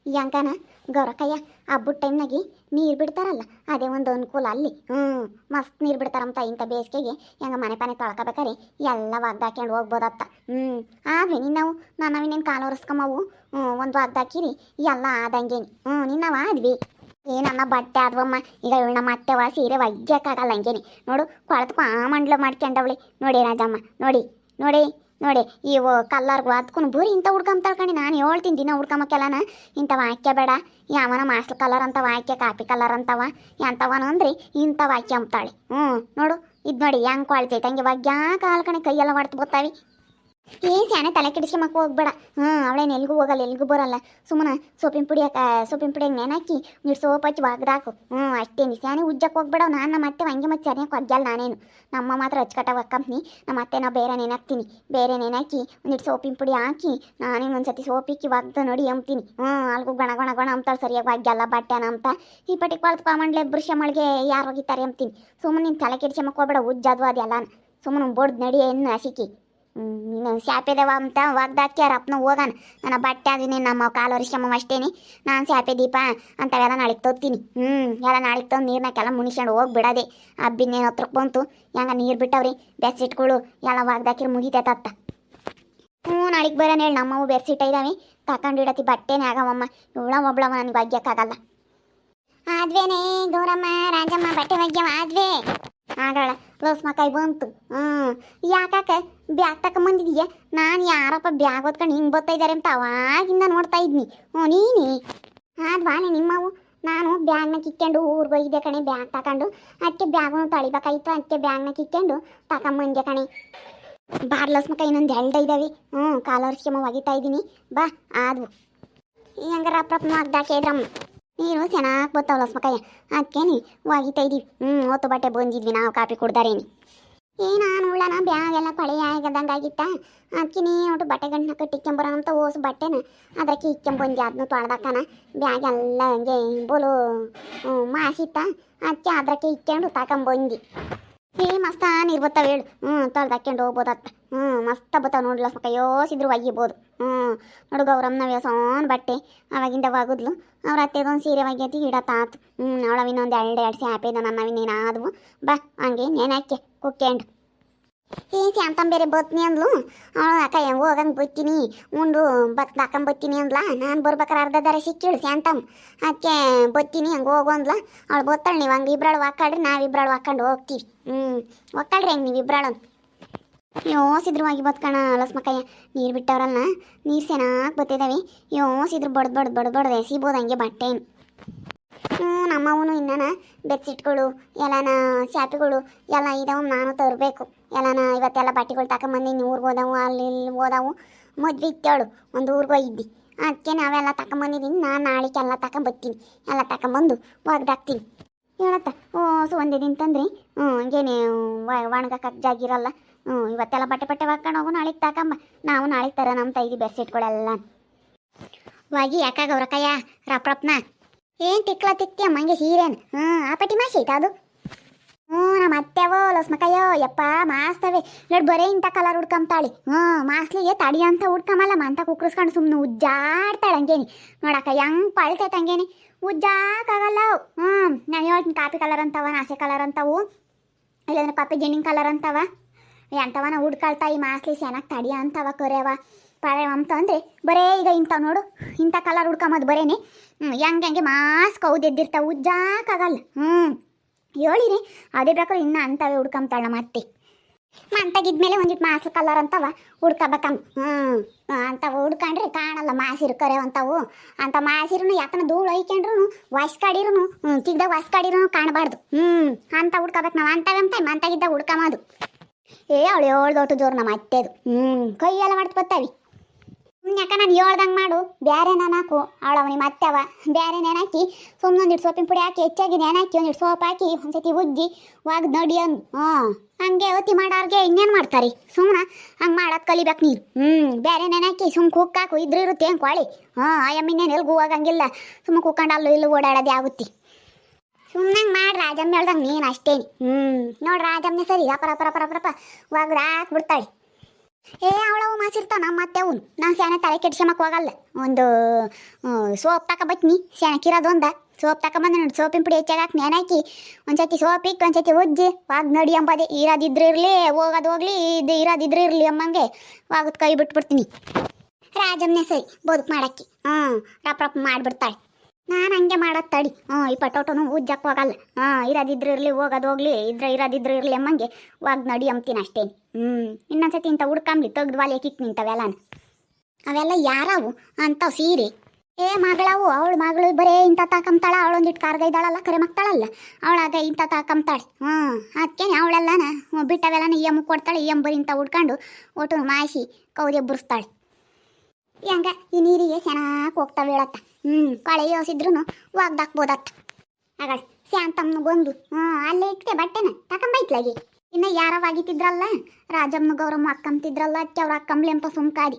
ಯಂಕನ ಗೌರಕ್ಕಯ್ಯ ಹಬ್ಬದ ಟೈಮ್ನಾಗಿ ನೀರು ಬಿಡ್ತಾರಲ್ಲ ಅದೇ ಒಂದು ಅನುಕೂಲ ಅಲ್ಲಿ ಮಸ್ತ್ ನೀರು ಬಿಡ್ತಾರಂತ ಇಂಥ ಬೇಸಿಗೆಗೆ ಹೆಂಗ ಮನೆ ಪಾನೆ ತೊಳ್ಕೊಬೇಕಾರೆ ಎಲ್ಲ ಒಗ್ದಾಕ್ಯಂಡು ಹೋಗ್ಬೋದತ್ತ ಆದ್ವಿ ನಿನ್ನವು ನಾವಿನ್ನೇನು ಕಾಲು ಒರೆಸ್ಕೊಂಬವು ಒಂದು ಒಗ್ದಾಕಿರಿ ಎಲ್ಲ ಆದಂಗೇನಿ ನಿನ್ನವ ಆದ್ವಿ ಏನನ್ನ ಬಟ್ಟೆ ಆದ್ವಮ್ಮ ಈಗ ಇವಳ ಮತ್ತೆವ ಸೀರೆ ಒಗ್ಯಕ್ಕಾಗಲ್ಲ ಹಂಗೇನಿ ನೋಡು ಕೊಳತು ಮಂಡ್ಲ ಮಾಡ್ಕೊಂಡವಳಿ ನೋಡಿ ರಾಜಮ್ಮ ನೋಡಿ ನೋಡಿ ನೋಡಿ ಇವು ಕಲ್ಲರ್ಗು ಅದಕ್ಕೂ ಬರೀ ಇಂಥ ಹುಡ್ಕೊಂತಾಳ್ಕಣಿ ನಾನು ಹೇಳ್ತೀನಿ ದಿನ ಹುಡ್ಕೊಂಬಕ್ಕೆಲ್ಲನ ಇಂಥವ ಹಾಕ್ಯ ಬೇಡ ಯಾವನ ಮಾಸ್ಲ್ ಕಲರ್ ಅಂತವ ಹಾಕ್ಯ ಕಾಪಿ ಕಲರ್ ಅಂತವ ಎಂಥವನ ಅಂದ್ರೆ ಇಂಥವ ಹಾಕಿ ಅಂಬ್ತಾಳೆ ನೋಡು ಇದು ನೋಡಿ ಹೆಂಗೆ ಕೊಳ್ತೈತೆ ಹಂಗೆ ಒಗ್ಯಾ ಕಾಲ್ ಕಣೆ ಕೈಯೆಲ್ಲ ಹೊಡ್ತು ಗೊತ್ತಾವಿ ಏನು ಸ್ಯಾನೆ ತಲೆ ಕೆಡಿಸ್ಕೊಂಬಕ್ಕೆ ಹೋಗ್ಬೇಡ ಅವಳೇನು ಎಲ್ಗೂ ಹೋಗಲ್ಲ ಎಲ್ಗೂ ಬರಲ್ಲ ಸುಮ್ಮನೆ ಸೋಪಿನ ಪುಡಿಯಾಗ ನೆನಾಕಿ ನೀರು ಸೋಪ್ ಹಚ್ಚಿ ಒಗ್ದಾಕು ಅಷ್ಟೇನು ಸ್ಯಾನೆ ಉಜ್ಜಕ್ಕೆ ಹೋಗ್ಬೇಡ ನಾನು ಮತ್ತೆ ಹಂಗೆ ಮತ್ತೆ ಸರಿಯಾಗಿ ಒಗ್ಗಲ್ಲ ನಾನೇನು ನಮ್ಮ ಮಾತ್ರ ಹಚ್ಕಟ್ಟಾಗ ಒಕ್ಕಂಪ್ನಿ ನಮ್ಮ ಅತ್ತೆ ನಾವು ಬೇರೆ ನೆನಾಕ್ತೀನಿ ಬೇರೆ ನೆನಾಕಿ ಒಂದಿಟ್ಟು ಸೋಪಿನ ಪುಡಿ ಹಾಕಿ ನಾನೇನು ಒಂದು ಸತಿ ಸೋಪಿಕ್ಕಿ ಒಗ್ದು ನೋಡಿ ಅಂಬ್ತೀನಿ ಅಲ್ಗೂ ಗಣ ಗಣ ಗಣ ಅಂತಾಳೆ ಸರಿಯಾಗಿ ಒಗ್ಗಲ್ಲ ಬಟ್ಟೆನ ಅಂತ ಈ ಪಟ್ಟಿ ಕೊಳ್ತ್ಕೊಂಡ್ಲೆ ಬೃಷ ಮಳಿಗೆ ಯಾರು ಒಗಿತಾರೆ ಅಂಬ್ತೀನಿ ಸುಮ್ಮನೆ ನೀನು ತಲೆ ಕೆಡಿಸ್ಕೊಂಬಕ್ಕೆ ಹೋಗ್ಬೇಡ ಉಜ್ಜದು ಅದೆಲ್ಲ ಸುಮ್ಮನೆ ಬೋಡ್ದು ನಡಿ ಏನು ಹಸಿಕಿ ನೀನು ಸ್ಯಾಪೆದವ ಅಂತ ಒಗ್ದಾಕ್ಯಾರ ಅಪ್ಪನ ಹೋಗಾನ ನನ್ನ ಬಟ್ಟೆ ಆಗಿನಿ ನಮ್ಮ ಕಾಲು ಒರೆಸ್ಕೊಂಬ ಅಷ್ಟೇನಿ ನಾನು ಸ್ಯಾಪೆ ದೀಪ ಅಂತವೆಲ್ಲ ನಾಳೆಗೆ ತೊತ್ತೀನಿ ಎಲ್ಲ ನಾಳೆಗೆ ತಂದು ನೀರ್ನಾಗೆಲ್ಲ ಮುನಿಸ್ಕೊಂಡು ಹೋಗಿ ಬಿಡೋದೆ ಹಬ್ಬಿನೇನು ಹತ್ರಕ್ಕೆ ಬಂತು ಹೆಂಗ ನೀರು ಬಿಟ್ಟವ್ರಿ ಬೆಡ್ಶೀಟ್ಗಳು ಎಲ್ಲ ಒಗ್ದಾಕಿರ್ ಮುಗಿತೈತತ್ತ ನಾಳೆಗೆ ಬರೋಣ ಹೇಳಿ ನಮ್ಮವು ಬೆಡ್ಶೀಟ್ ಇದ್ದಾವೆ ತಗೊಂಡಿಡತಿ ಬಟ್ಟೆನೇ ಆಗವಮ್ಮ ಇವಳ ಒಬ್ಳವ ನನಗೆ ಒಗ್ಯಕ್ಕಾಗಲ್ಲ ಆದ್ವೇನೆ ಗೌರಮ್ಮ ರಾಜಮ್ಮ ಬಟ್ಟೆ ಒಗ್ಯವ ಆದ್ವೇ ಆಗಳ ಲೋಸ್ಮಕಾಯಿ ಬಂತು ಯಾಕಾಕ ಬ್ಯಾಗ್ ತಕೊಂಬಂದಿದೀಯ ನಾನು ಯಾರಪ್ಪ ಬ್ಯಾಗ್ ಹೊತ್ಕೊಂಡು ಹಿಂಗೆ ಬರ್ತಾ ಇದ್ದಾರೆ ಅಂತ ಅವಾಗಿಂದ ನೋಡ್ತಾ ಇದ್ನಿ ನೀನೇ ಆದ್ವಾನೆ ನಿಮ್ಮವು ನಾನು ಬ್ಯಾಗ್ನ ಕಿಕ್ಕೊಂಡು ಊರಿಗೆ ಹೋಗಿದ್ದೆ ಕಣೆ ಬ್ಯಾಗ್ ತಗೊಂಡು ಅದಕ್ಕೆ ಬ್ಯಾಗನ್ನು ತೊಳಿಬೇಕಾಗಿತ್ತು ಅದಕ್ಕೆ ಬ್ಯಾಗ್ನ ಕಿಕ್ಕೊಂಡು ತಗೊಂಬಂದೆ ಕಣೆ ಬಾರ್ಲಸ್ಮಕಾಯಿ ಇನ್ನೊಂದು ಎಲ್ಡ ಇದ್ದಾವೆ ಕಾಲು ವರ್ಷ ಒಗಿತಾ ಇದ್ದೀನಿ ಬಾ ಆದ್ವು ಹೆಂಗಾರ ಅಪ್ರಪ್ನ ಒಗ್ದಾಕೆ ಇದ್ರಮ್ಮ ನೀರು ಚೆನ್ನಾಗಿ ಬರ್ತಾವ ಲಸ್ಮಕಾಯ ಅದಕ್ಕೆ ನೀ ಒಗಿತಾ ಇದ್ದೀವಿ ಹೊತ್ತು ಬಟ್ಟೆ ಬಂದಿದ್ವಿ ನಾವು ಕಾಪಿ ಕುಡ್ದಾರೇನಿ ನಾನು ಉಳ್ಳನ ಬ್ಯಾಗ್ ಎಲ್ಲ ಪಳೆ ಆಗದಂಗೆ ಆಗಿತ್ತ ಅದಕ್ಕೆ ನೀ ಒಟ್ಟು ಬಟ್ಟೆ ಗಂಟನ ಕಟ್ಟಿಕ್ಕೊಂಬರ ಅಂತ ಓಸು ಬಟ್ಟೆನ ಅದಕ್ಕೆ ಇಕ್ಕೊಂಬಂದಿ ಅದನ್ನು ತೊಳ್ದಾಕನ ಬ್ಯಾಗ್ ಎಲ್ಲ ಹಂಗೆ ಬೋಲು ಮಾಸಿತ್ತ ಅದಕ್ಕೆ ಅದಕ್ಕೆ ಇಕ್ಕೊಂಡು ತಗೊಂಬಂದಿ ಮಸ್ತ ನೀರು ಬರ್ತಾವೆ ಹೇಳು ತೊಳ್ದಾಕ್ಯಂಡು ಹೋಗ್ಬೋದತ್ತ ಮಸ್ತ ಬರ್ತಾವೆ ನೋಡಿ ಲಸ್ಮಕ್ಕ ಯೋಸಿದ್ರು ಒಗಿಬೋದು ನೋಡು ಗೌರಮ್ಮನ ವ್ಯಾಸೋನ್ ಬಟ್ಟೆ ಅವಾಗಿಂದ ಒಗದ್ಲು ಅವ್ರ ಅತ್ತೆದೊಂದು ಸೀರೆ ಒಗ್ಯತಿ ಇಡತ್ತಾತು ಅವಳವಿನೊಂದು ಎರಡು ಸ್ಯಾಪೇದ ನನ್ನವಿನೇನು ಆದವು ಬಾ ಹಂಗೆ ನೆನಾಕೆ ಕುಕ್ಕೆಂಡು ಶಾಂತಮ್ ಬೇರೆ ಬತ್ನಿ ಅಂದ್ಲು ಅವಳು ಅಕ್ಕ ಹೋಗಂಗೆ ಬತ್ತೀನಿ ಉಂಡು ಹಾಕೊಂಬತ್ತೀನಿ ಅಂದ್ಲ ನಾನು ಬರ್ಬೇಕಾರೆ ಅರ್ಧ ದಾರ ಸಿಕ್ಕಿಳು ಶಾಂತಮ್ ಅದಕ್ಕೆ ಬತ್ತೀನಿ ಹಂಗೆ ಹೋಗು ಅಂದ್ಲ ಅವಳು ಬತ್ತಾಳೆ ನೀವು ಹಂಗೆ ಇಬ್ರಾಳು ಹಾಕಾಡ್ರಿ ನಾವಿಬ್ರಾಳು ಹಾಕೊಂಡು ಹೋಗ್ತೀವಿ ಒಕ್ಕಳ್ರಿ ಹೆಂಗೆ ನೀವು ಇಬ್ರಾಳು ಯೋಸಿದ್ರು ಆಗಿ ಬತ್ಕಣ ಲಸ್ಮಕ್ಕಯ್ಯ ನೀರು ಬಿಟ್ಟವ್ರಲ್ಲ ನೀರು ಚೆನ್ನಾಗಿ ಬತ್ತಿದ್ದಾವೆ ಯೋಸಿದ್ರು ಬಡ್ದು ಎಸಿಬೋದು ಹಂಗೆ ಬಟ್ಟೆನು ನಮ್ಮವನು ಇನ್ನನ ಬೆಡ್ಶೀಟ್ಗಳು ಎಲ್ಲನ ಶಾಪಿಗಳು ಎಲ್ಲ ಇದಾವ ನಾನು ತರಬೇಕು ಎಲ್ಲನ ಇವತ್ತೆಲ್ಲ ಬಟ್ಟೆಗಳು ತಗೊಂಬಂದಿನಿ ಊರಿಗೆ ಹೋದವು ಅಲ್ಲಿ ಇಲ್ಲಿ ಹೋದವು ಮದ್ವೆ ಇತ್ತೇಳು ಒಂದು ಊರಿಗೆ ಹೋಗಿದ್ದಿ ಅದಕ್ಕೆ ನಾವೆಲ್ಲ ತಗೊಂಬಂದಿದ್ದೀನಿ ನಾನು ನಾಳೆಗೆ ಎಲ್ಲ ತಗೊಂಬರ್ತೀನಿ ಎಲ್ಲ ತಗೊಂಬಂದು ಒಗ್ದಾಕ್ತೀನಿ ಹೇಳತ್ತ ಒಂದೇ ದಿನ ತಂದ್ರಿ ಹಂಗೇನೆ ಒಣಗಕ್ಕೆ ಜಾಗಿರಲ್ಲ ಇವತ್ತೆಲ್ಲ ಬಟ್ಟೆ ಹಾಕೊಂಡು ಹೋಗು ನಾಳೆಗೆ ತಗೊಂಬ ನಾವು ನಾಳೆಗೆ ತರ ನಮ್ಮ ತೈದಿ ಬೆಡ್ಶೀಟ್ಗಳೆಲ್ಲ ವಾಗಿ ಯಾಕಾಗ ಅವ್ರಕ್ಕಯ್ಯ ರಪ್ರಪ್ನ ಏನು ತಿಕ್ತೀಯ ಮಂಗೆ ಸೀರೆನು ಆ ಪಟ್ಟಿ ಮಾಸಿ ಐತಾ ಅದು ನಮ್ಮ ಅತ್ತೆವೋ ಲಸ್ಮಕಯ್ಯೋ ಯಪ್ಪ ಮಾಸ್ತವೆ ನೋಡಿ ಬರೀ ಇಂಥ ಕಲರ್ ಹುಡ್ಕೊಂತಾಳೆ ಮಾಸ್ಲಿಗೆ ತಡಿ ಅಂತ ಹುಡ್ಕಮಲ್ಲ ಮಂತ ಕುಕ್ಕರಿಸ್ಕೊಂಡು ಸುಮ್ಮನೆ ಉಜ್ಜಾಡ್ತಾಳೆ ಹಂಗೇನಿ ನೋಡಕ್ಕ ಹೆಂಗೆ ಪಳ್ತೈತೆ ಹಂಗೇನಿ ಉಜ್ಜಾಕಾಗಲ್ಲ ನಾನು ಹೇಳ್ತೀನಿ ಕಾಪಿ ಕಲರ್ ಅಂತವ ನಾಸೆ ಕಲರ್ ಅಂತವು ಇಲ್ಲಾಂದ್ರೆ ಪಪ್ಪಿ ಜೆಣ್ಣಿನ ಕಲರ್ ಅಂತವ ಎಂಥವನ ಹುಡ್ಕೊಳ್ತಾ ಈ ಮಾಸ್ಲಿ ಚೆನ್ನಾಗಿ ತಡಿ ಅಂತವ ಕರೆಯವ ಪಳೆ ಅಂತಂದರೆ ಬರೇ ಈಗ ಇಂಥವು ನೋಡು ಇಂಥ ಕಲರ್ ಹುಡ್ಕೊಂಬದು ಬರೇನೆ ಹೆಂಗೆ ಮಾಸ್ಕ್ ಹೌದೆದ್ದಿರ್ತಾವೆ ಉಜ್ಜಾಕಾಗಲ್ಲ ಹೇಳಿರಿ ಅದೇ ಬೇಕಾದ್ರೆ ಇನ್ನು ಅಂಥವೇ ಹುಡ್ಕೊಂತಾಳ ನಮ್ಮ ಅತ್ತೆ ಮಂತಾಗಿದ್ಮೇಲೆ ಒಂದಿಟ್ಟು ಮಾಸ್ಲ್ ಕಲರ್ ಅಂತವ ಹುಡ್ಕಬೇಕಮ್ಮ ಅಂಥವು ಹುಡ್ಕೊಂಡ್ರೆ ಕಾಣಲ್ಲ ಮಾಸಿರು ಕರೆವಂಥವು ಅಂಥ ಮಾಸಿರು ಯಾಕನ ಧೂಳು ಒಯ್ಕೊಂಡ್ರು ವಾಸ್ಕಾಡಿರು ತಿಗ್ದಾಗ ವಾಸ್ಕಾಡಿರು ಕಾಣಬಾರ್ದು ಅಂತ ಹುಡ್ಕೋಬೇಕು ನಾವು ಅಂಥವೆ ಅಂತ ಮಂತಾಗಿದ್ದಾಗ ಹುಡ್ಕೊಂಬದು ಅವಳು ಹೇಳ್ದೊಟ್ಟು ಜೋರು ನಮ್ಮ ಅತ್ತೆದು ಕೈಯೆಲ್ಲ ಮಾಡ್ತು ಬರ್ತಾವೆ ಯಾಕ ನಾನು ಹೇಳ್ದಂಗೆ ಮಾಡು ಬೇರೆ ಹಾಕು ಅವಳು ಅವನಿಗೆ ಮತ್ತೆವ ಬೇರೆ ನೆನಾಕಿ ಸುಮ್ಮನೆ ಒಂದಿಟ್ಟು ಸೋಪಿನ ಪುಡಿ ಹಾಕಿ ಹೆಚ್ಚಾಗಿ ನೆನಾಕಿ ಒಂದಿಟ್ಟು ಸೋಪ್ ಹಾಕಿ ಒಂದ್ಸತಿ ಉಜ್ಜಿ ಒಗ್ದು ನಡಿ ಅಂದು ಹಂಗೆ ಒತ್ತಿ ಮಾಡೋರ್ಗೆ ಇನ್ನೇನು ಮಾಡ್ತಾರೆ ಸುಮ್ಮನೆ ಹಂಗೆ ಮಾಡೋದು ಕಲಿಬೇಕು ನೀನು ಬೇರೆ ನೆನಾಕಿ ಸುಮ್ಮನೆ ಕುಕ್ಕಾಕು ಇದ್ರೆ ಇರುತ್ತೆ ಏನು ಕೋಳಿ ಅಯ್ಯಮ್ಮಿನೇನು ಎಲ್ಗೂ ಹೋಗಂಗಿಲ್ಲ ಸುಮ್ಮನೆ ಕುಕ್ಕೊಂಡು ಅಲ್ಲೂ ಇಲ್ಲೂ ಓಡಾಡೋದೇ ಆಗುತ್ತೆ ಸುಮ್ಮನೆ ಮಾಡಿ ರಾಜಮ್ಮ ಹೇಳ್ದಂಗೆ ನೀನು ಅಷ್ಟೇನಿ ನೋಡಿ ರಾಜಮ್ಮನೆ ಸರಿ ಅಪರ ಒಗ್ದು ಹಾಕ್ಬಿಡ್ತಾಳೆ ಅವಳವು ಮಾಸಿರ್ತಾವ ಮತ್ತೆ ಅವನು ನಾನು ಸ್ಯಾನೆ ತಲೆ ಕೆಡ್ಸಮಕ್ಕೆ ಹೋಗಲ್ಲ. ಒಂದು ಸೋಪ್ ತಗೊಬತ್ನಿ ಸ್ಯಾನಕ್ಕಿರೋದು ಒಂದ ಸೋಪ್ ತಗೊಂಬಂದು ನೋಡಿ, ಸೋಪಿನ ಪುಡಿ ಹೆಚ್ಚಾಗಿ ನೆನಾಕಿ ಒಂದ್ಸತಿ ಸೋಪ್ ಇಟ್ಟು ಒಂದ್ಸತಿ ಉಜ್ಜಿ ವಾಗ್ ನಡಿ ಅಂಬದೆ. ಇರೋದಿದ್ರೆ ಇರಲಿ ಹೋಗೋದು ಹೋಗ್ಲಿ, ಇದು ಇರೋದಿದ್ರೆ ಇರಲಿ ಅಮ್ಮಂಗೆ ವಾಗದ್ ಕೈ ಬಿಟ್ಬಿಡ್ತೀನಿ. ರಾಜಮ್ಮನೆ ಸರಿ ಬದುಕು ಮಾಡಕ್ಕೆ ರಪ್ಪ ರಪ್ಪ ಮಾಡಿಬಿಡ್ತಾಳೆ. ನಾನು ಹಂಗೆ ಮಾಡೋದು ತಡಿ. ಈ ಪಟೋಟನು ಉಜ್ಜಕ್ಕೆ ಹೋಗಲ್ಲ. ಇರೋದಿದ್ರೆ ಇರಲಿ ಹೋಗೋದು ಹೋಗ್ಲಿ, ಇರೋದಿದ್ರೆ ಇರಲಿ ಅಮ್ಮಂಗೆ ವಾಗ್ ನಡಿ ಅಂಬ್ತೀನಿ ಅಷ್ಟೇನು. ಇನ್ನೊಂದ್ಸತಿ ಇಂಥ ಹುಡ್ಕಂಬ್ಲಿ ತೆಗ್ದು ವಾಲಿ ಕಿಕ್ ನಿಂತವೆಲ್ಲನ. ಅವೆಲ್ಲ ಯಾರವು ಅಂಥವು ಸೀರೆ ಮಗಳವು. ಅವಳು ಮಗಳು ಬರೇ ಇಂಥ ತಾಕಂತಾಳ. ಅವಳೊಂದಿಟ್ಟು ಕಾರ್ಗೈದಾಳಲ್ಲ ಕರೆ ಮಕ್ತಾಳಲ್ಲ ಅವಳಾಗ ಇಂಥ ತಾಕಂತಾಳೆ. ಅದಕ್ಕೆ ಅವಳೆಲ್ಲನ ಬಿಟ್ಟವೆಲ್ಲನ ಇಯಮ್ಮ ಕೊಡ್ತಾಳೆ. ಇಯಮ್ಮ ಬರೀ ಇಂಥ ಹುಡ್ಕೊಂಡು ಒಟ್ಟು ಮಾಯಿಸಿ ಕೌದಿ ಎಬ್ಬರಿಸ್ತಾಳೆ. ಹೆಂಗ ಈ ನೀರಿಗೆ ಚೆನ್ನಾಗಿ ಹೋಗ್ತಾವೆ ಹೇಳತ್ತ. ಕಳೆ ಯೋಸಿದ್ರು ಒಗ್ದಾಕ್ಬೋದತ್ತ. ಆಗ ಶಾಂತಮ್ಮನ ಬಂದು ಅಲ್ಲೇ ಇಟ್ಕೆ ಬಟ್ಟೆನ ತಕೊಂಬೈತ್ಲಾಗಿ. ಇನ್ನು ಯಾರವಾಗಿತ್ತಿದ್ರಲ್ಲ ರಾಜಮ್ಮನ ಗೌರಮ್ಮ ಅಕ್ಕಂತಿದ್ರಲ್ಲ ಅದಕ್ಕೆ ಅವ್ರು ಅಕ್ಕಂಬ್ಲಿ ಅಂತ ಸುಮ್ಕಾದಿ.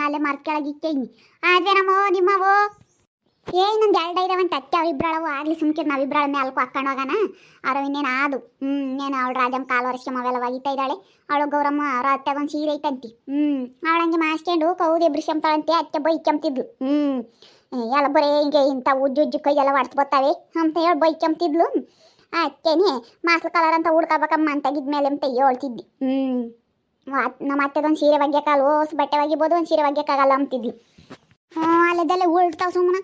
ಅಲ್ಲೇ ಮರ ಕೆಳಗೆ ಇಕ್ಕೇನಿ. ಆದ್ರೆ ನಿಮ್ಮವೋ ಇನ್ನೊಂದು 2 ಇದಾವಂತ ಅತ್ತೆ ಅವಿಬ್ರಾಳವು ಆಗ್ಲಿ ಸುಮ್ಕಿರ್ ನಾವಿಬ್ರಾಳ ಮ್ಯಾಲ್ಕು ಹಾಕೊಂಡು ಹೋಗೋಣ. ಇನ್ನೇನು ಆದು ಇನ್ನೇನು ಅವಳು ರಾಜಮ್ಮ ಕಾಲು ವರ್ಷ ಅವೆಲ್ಲ ಒಗಿತಾ ಇದ್ದಾಳೆ. ಅವಳು ಗೌರಮ್ಮ ಅವ್ರ ಅತ್ತೆಗೊಂದು ಸೀರೆ ಐತಂತಿ. ಅವಳಂಗೆ ಮಾಸ್ಕೊಂಡು ಕೌದಿ ಎಬ್ರಿಸ್ಕೊಂತಾಳಂತೆ. ಅತ್ತೆ ಬೈಕೆಂಬ್ತಿದ್ಲು. ಎಲ್ಲ ಬರೀ ಹಿಂಗೆ ಇಂಥ ಉಜ್ಜು ಕೈಯೆಲ್ಲ ಹೊಡ್ತು ಬರ್ತಾವೆ ಅಂತ ಹೇಳಿ ಬೈಕೆಂಬ್ತಿದ್ಲು. ಅತ್ತೆನೇ ಮಾಸ್ಲು ಕಲರ್ ಅಂತ ಹುಡ್ಕೋಬೇಕಮ್ಮ ಅಂತಾಗಿದ್ಮೇಲೆ ಅಂತ ಹೇಳ್ತಿದ್ದಿ. ನಮ್ಮ ಅತ್ತೆದೊಂದು ಸೀರೆ ಒಗ್ಯಕ್ಕಾಗಲ್ಲ, ಓಸ್ ಬಟ್ಟೆ ಒಗಿಬೋದು, ಒಂದು ಸೀರೆ ಒಗ್ಯಕ್ಕಾಗಲ್ಲ ಅಂತಿದ್ಲು. ಅಲ್ಲದಲ್ಲೇ ಉಳ್ತಾವ ಸುಮ್ಮನೆ.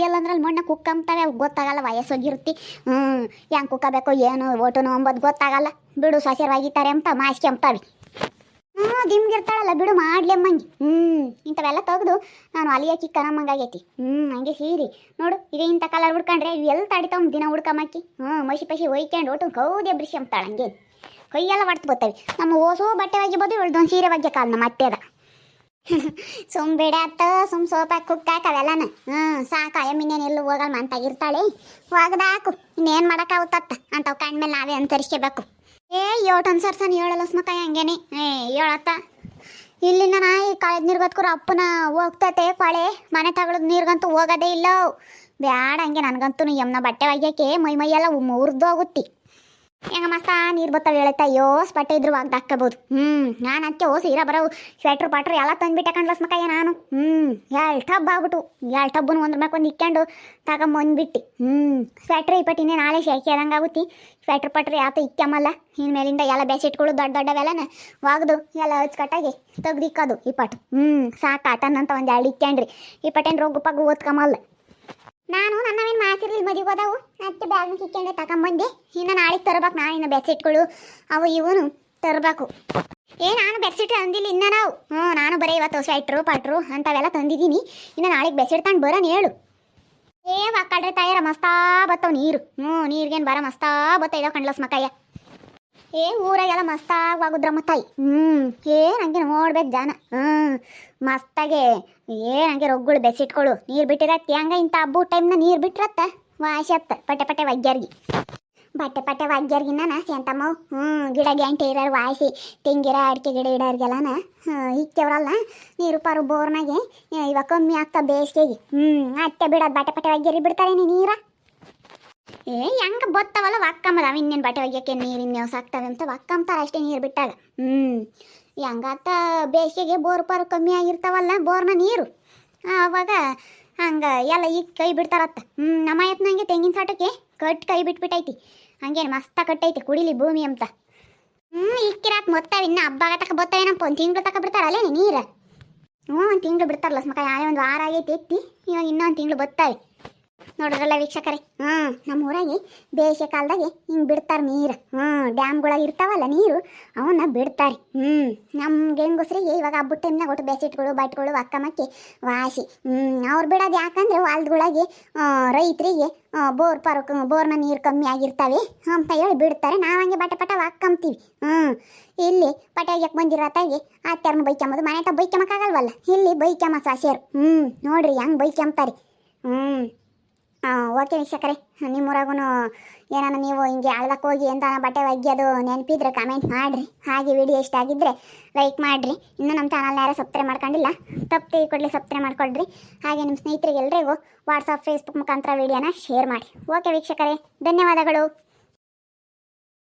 ಎಲ್ಲಂದ್ರಲ್ಲಿ ಮಣ್ಣ ಕುಕ್ಕಂಬ್ತಾವೆ. ಅವು ಗೊತ್ತಾಗಲ್ಲ, ವಯಸ್ಸೋಗಿರುತ್ತಿ. ಹೆಂಗೆ ಕುಕ್ಕಬೇಕು ಏನು ಒಟುನು ಅಂಬೋದು ಗೊತ್ತಾಗಲ್ಲ. ಬಿಡು ಸೊಸೆರವಾಗಿದ್ದಾರೆ ಅಂತ ಮಾಸ್ಕೆಂಬ್ತಾವೆ. ದಿಮ್ಗಿರ್ತಾಳಲ್ಲ ಬಿಡು ಮಾಡ್ಲೆಮ್ಮಂಗೆ. ಇಂಥವೆಲ್ಲ ತೆಗೆದು ನಾನು ಅಲಿಯಾಕಿ ಕನಮ್ಮಂಗಾಗೈತಿ. ಹಂಗೆ ಸೀರೆ ನೋಡು ಈಗ ಇಂಥ ಕಲರ್ ಹುಡ್ಕೊಂಡ್ರೆ ಇವು ಎಲ್ಲಿ ತಡಿತಾವ ದಿನ ಹುಡ್ಕಮ್ಮಕ್ಕಿ. ಮಸಿ ಪಸಿ ಒಯ್ಕೊಂಡು ಒಟ್ಟು ಕೌದಿ ಎಬ್ರಿಸ್ಕೊಂಬ್ತಾಳ. ಹಂಗೇನು ಕೈಯೆಲ್ಲ ಹೊಡ್ತು ಬರ್ತವೆ. ನಮ್ಮ ಓಸೋ ಬಟ್ಟೆ ಒಗಿಬೋದು, ಇವಳ್ದೊಂದು ಸೀರೆ ಒಗ್ಯಕಾಲ ನಮ್ಮ ಅತ್ತೆದ. ಬೇಡ ಅತ್ತ ಸೋಪಾಕಿ ಕುಕ್ಕಾಕ ಅವೆಲ್ಲನ ಸಾಕು. ಅಯ್ಯಮ್ಮಿನೇನು ಎಲ್ಲೂ ಹೋಗಲ್ಲ ಮಂತಾಗಿರ್ತಾಳೆ. ಒಗ್ದಾಕು ಇನ್ನೇನು ಮಾಡೋಕ್ಕಾಗುತ್ತತ್ತ. ಅಂಥವು ಕಂಡ್ಮೇಲೆ ನಾವೇ ಅನುಸರಿಸ್ಕೋಬೇಕು. ಯೋಟ್ ಅನ್ಸರ್ಸನ್ ಹೇಳಲ್ಲ ಸ್ಮಕಾಯಿ ಹಂಗೇನೆ ಹೇಳತ್ತ. ಇಲ್ಲಿಂದ ನಾಯಿ ಕಳೆದ ನೀರ್ಗತ್ಕೂರ ಅಪ್ಪನ ಹೋಗ್ತತೆ ಕೊಳೆ. ಮನೆ ತಗೊಳದ್ ನೀರ್ಗಂತೂ ಹೋಗೋದೇ ಇಲ್ಲ. ಬ್ಯಾಡ ಹಂಗೆ ನನಗಂತೂ ಯಮ್ನ ಬಟ್ಟೆ ಒಗ್ಯಕ್ಕೆ ಮೈಯೆಲ್ಲ ಮುರಿದೋಗುತ್ತಿ. ಹೆಂಗ ಮಸ್ತ ನೀರು ಬತ್ತಾವ ಹೇಳತ್ತ. ಬಟ್ಟೆ ಇದ್ರು ಒಗ್ದಾಕ್ಕೋಬೋದು. ನಾನು ಅದಕ್ಕೆ ಸೀರಾ ಬರೋವು ಸ್ವೆಟ್ರ್ ಪಾಟ್ರ್ ಎಲ್ಲ ತಂದುಬಿಟ್ಟೆ ಕಂಡ್ಲಸ್ ಮಕ್ಕಯ್ಯ ನಾನು. 2 ಟಬ್ ಆಗ್ಬಿಟ್ಟು 2 ಟಬ್ಬನ್ನು ಒಂದ್ರ ಮ್ಯಾಕೆ ಒಂದು ಇಕ್ಕೊಂಡು ತಗೊಂಬಂದ್ಬಿಟ್ಟು. ಸ್ವೆಟ್ರ್ ಇಪ್ಪಟ್ಟು ಇನ್ನೇ ನಾಳೆ ಶೇಕಿ ಆದಂಗೆ ಆಗುತ್ತಿ. ಸ್ವೆಟ್ರ್ ಪಟ್ರಿ ಆತ ಇಕ್ಕಮ್ಮಲ್ಲ. ಇನ್ಮೇಲಿಂದ ಎಲ್ಲ ಬೆಸಿಟ್ಗಳು ದೊಡ್ಡವೆಲ್ಲನ ಒಗ್ದು ಎಲ್ಲ ಹಚ್ಕಟ್ಟಾಗಿ ತೆಗ್ದಿಕ್ಕೋದು ಇಪ್ಪಟ್ಟು. ಸಾಕು ಆಟನಂತ ಒಂದು 2 ಇಕ್ಕೊಂಡ್ರಿ ಇಪ್ಪಟ್ಟೇನು ರೋಗ ಪಗ್ಗು ಓದ್ಕೊಂಬಲ್ಲ. ನಾನು ನನ್ನವೇನು ಮಾತಿರ್ಲಿ ಮದುವೆ ಹೋದವು ಅದಕ್ಕೆ ಬ್ಯಾಗ್ನ ಕಿಕ್ಕೊಂಡೆ ತಗೊಂಬಂದೆ. ಇನ್ನು ನಾಳೆಗೆ ತರಬೇಕು. ಇನ್ನು ಬೆಡ್ಶೀಟ್ಗಳು ಅವು ಇವನು ತರಬೇಕು. ನಾನು ಬೆಡ್ಶೀಟ್ ತಂದಿಲ್ಲ ಇನ್ನು ನಾವು. ನಾನು ಬರೀ ಇವತ್ತು ಸ್ವೆಟ್ರು ಪಟ್ರು ಅಂಥವೆಲ್ಲ ತಂದಿದ್ದೀನಿ. ಇನ್ನು ನಾಳೆಗೆ ಬೆಡ್ಶೀಟ್ ತಗೊಂಡು ಬರೋಣ ಹೇಳು. ಒಕ್ಕಡ್ರೆ ತಯಾರ ಮಸ್ತಾ ಬತ್ತವ ನೀರು. ನೀರಿಗೇನು ಬರ ಮಸ್ತಾ ಬತ್ತೈದವ ಕಂಡ್ಲಸ್ ಮಕ್ಕಯ್ಯ. ಊರಾಗೆಲ್ಲ ಮಸ್ತಾಗಿ ಆಗುದ್ರಮ್ಮ ತಾಯಿ. ನಂಗೆ ನೋಡ್ಬೇಕು ಜನ. ಮಸ್ತಾಗೆ ನಂಗೆ ರೊಗ್ಗಳು ಬೆಸಿಟ್ಗಳು ನೀರು ಬಿಟ್ಟಿರತ್ತೆ. ಹಂಗ ಇಂಥ ಹಬ್ಬ ಟೈಮ್ನ ನೀರು ಬಿಟ್ಟಿರತ್ತ ವಾಸಿ ಅತ್ತ. ಪಟ್ಟೆ ಒಗ್ಗ್ಯಾರ್ಗಿ ಬಟ್ಟೆ ಒಗ್ಗ್ಯಾರ್ಗಿನ್ನ ಸೇಂತಮ್ಮ ಗಿಡ ಗ್ಯಾಂಟೆ ಇರೋರು ವಾಯಿಸಿ ತೆಂಗಿರ ಅಡಿಕೆ ಗಿಡ ಇಡೋರಿಗೆಲ್ಲನ ಇಕ್ಕವ್ರಲ್ಲ ನೀರು ಪಾರು ಬೋರ್ನಾಗೆ. ಇವಾಗ ಕಮ್ಮಿ ಆಗ್ತಾ ಬೇಸಿಗೆಗೆ. ಅತ್ತೆ ಬಿಡೋದು ಬಟ್ಟೆ ಒಗ್ಗ್ಯಾರಿ ಬಿಡ್ತಾರೆ ನೀರ. ಹೆಂಗೆ ಬತ್ತವಲ್ಲ ಒಕ್ಕಂಬದ. ಇನ್ನೇನು ಬಟ್ಟೆ ಒಗ್ಯಕ್ಕೆ ನೀರು ಇನ್ನೇವು ಸಾಕ್ತವೆ ಅಂತ ಒಕ್ಕಂಬ್ತಾರೆ ಅಷ್ಟೇ ನೀರು ಬಿಟ್ಟಾಗ. ಹೆಂಗತ್ತ ಬೇಸಿಗೆಗೆ ಬೋರ್ ಪಾರು ಕಮ್ಮಿ ಆಗಿರ್ತಾವಲ್ಲ ಬೋರ್ನ ನೀರು. ಆವಾಗ ಹಂಗೆ ಎಲ್ಲ ಈಗ ಕೈ ಬಿಡ್ತಾರತ್ತ. ನಮ್ಮ ಯತ್ನಂಗೆ ತೆಂಗಿನ ತೋಟಕ್ಕೆ ಕೈ ಬಿಟ್ಬಿಟ್ಟೈತಿ. ಹಂಗೇನು ಮಸ್ತ ಕಟ್ಟೈತಿ ಕುಡಿಲಿ ಭೂಮಿ ಅಂತ. ಇಕ್ಕಿರಾತ್ ಮೊತ್ತವೆ. ಇನ್ನು ಹಬ್ಬ ತಕ ಬತ್ತವೇನಪ್ಪ. ಒಂದು ತಿಂಗಳು ತಕ ಬಿಡ್ತಾರಲ್ಲೇ ನೀರು. 1 ತಿಂಗಳು ಬಿಡ್ತಾರಲ್ಲ ಮಕ್ಕ. ಯಾರೇ ಒಂದು ವಾರ ಆಗೈತಿ ಎತ್ತಿ. ಇವಾಗ ಇನ್ನೊಂದು ತಿಂಗಳು ಬತ್ತವೆ. ನೋಡ್ರಲ್ಲ ವೀಕ್ಷಕರೇ. ನಮ್ಮ ಊರಾಗೆ ಬೇಸಿಗೆ ಕಾಲದಾಗೆ ಹಿಂಗೆ ಬಿಡ್ತಾರೆ ನೀರು. ಡ್ಯಾಮ್ಗಳಾಗ ಇರ್ತಾವಲ್ಲ ನೀರು ಅವನ್ನ ಬಿಡ್ತಾರೆ. ನಮ್ಗೆ ಹೆಂಗಸ್ರಿಗೆ ಇವಾಗ ಹಬ್ಬದ ಟೈಮ್ನಾಗ ಒಟ್ಟು ಬೆಸಿಟ್ಗಳು ಬಟ್ಟೆಗಳು ಅಕ್ಕಮಕ್ಕಿ ವಾಸಿ. ಅವ್ರು ಬಿಡೋದು ಯಾಕಂದ್ರೆ ಹೊಲ್ದೊಳಗೆ ರೈತರಿಗೆ ಬೋರ್ನ ನೀರು ಕಮ್ಮಿ ಆಗಿರ್ತವೆ ಅಂತ ಹೇಳಿ ಬಿಡ್ತಾರೆ. ನಾವು ಹಂಗೆ ಬಟ್ಟೆ ಹಾಕ್ಕಂತೀವಿ. ಇಲ್ಲಿ ಬಟ್ಟೆ ಒಗ್ಯಕ್ಕೆ ಬಂದಿರತ್ತಾಗೆ ಅತ್ಯಾರನ್ನ ಬೈಕೊಂಬೋದು. ಮನೆ ತ ಬೈಕೊಂಬಕ್ಕಾಗಲ್ವಲ್ಲ. ಇಲ್ಲಿ ಬೈಕೊಂಬ ಸಾಸ್ಯಾರು. ನೋಡ್ರಿ ಹೆಂಗೆ ಬೈಕೊಂಬ್ತಾರೆ. ಓಕೆ ವೀಕ್ಷಕರೇ, ನಿಮ್ಮೂರಾಗೂ ಏನಾನ ನೀವು ಹಿಂಗೆ ಹಳ್ಳಕ್ಕೆ ಹೋಗಿ ಅಂತ ಬಟ್ಟೆ ಒಗ್ಯೋದು ನೆನಪಿದ್ರೆ ಕಮೆಂಟ್ ಮಾಡಿರಿ. ಹಾಗೆ ವಿಡಿಯೋ ಇಷ್ಟ ಆಗಿದ್ದರೆ ಲೈಕ್ ಮಾಡಿರಿ. ಇನ್ನೂ ನಮ್ಮ ಚಾನಲ್ನ ಯಾರು ಸಬ್ಸ್ಕ್ರೈಬ್ ಮಾಡ್ಕೊಂಡಿಲ್ಲ ತಪ್ಪು ಕೊಡಲಿ ಸಬ್ಸ್ಕ್ರೈಬ್ ಮಾಡ್ಕೊಳ್ರಿ. ಹಾಗೆ ನಿಮ್ಮ ಸ್ನೇಹಿತರಿಗೆ ಎಲ್ರಿಗೂ ವಾಟ್ಸಪ್ ಫೇಸ್ಬುಕ್ ಮುಖಾಂತರ ವಿಡಿಯೋನ ಶೇರ್ ಮಾಡಿ. ಓಕೆ ವೀಕ್ಷಕರೇ, ಧನ್ಯವಾದಗಳು.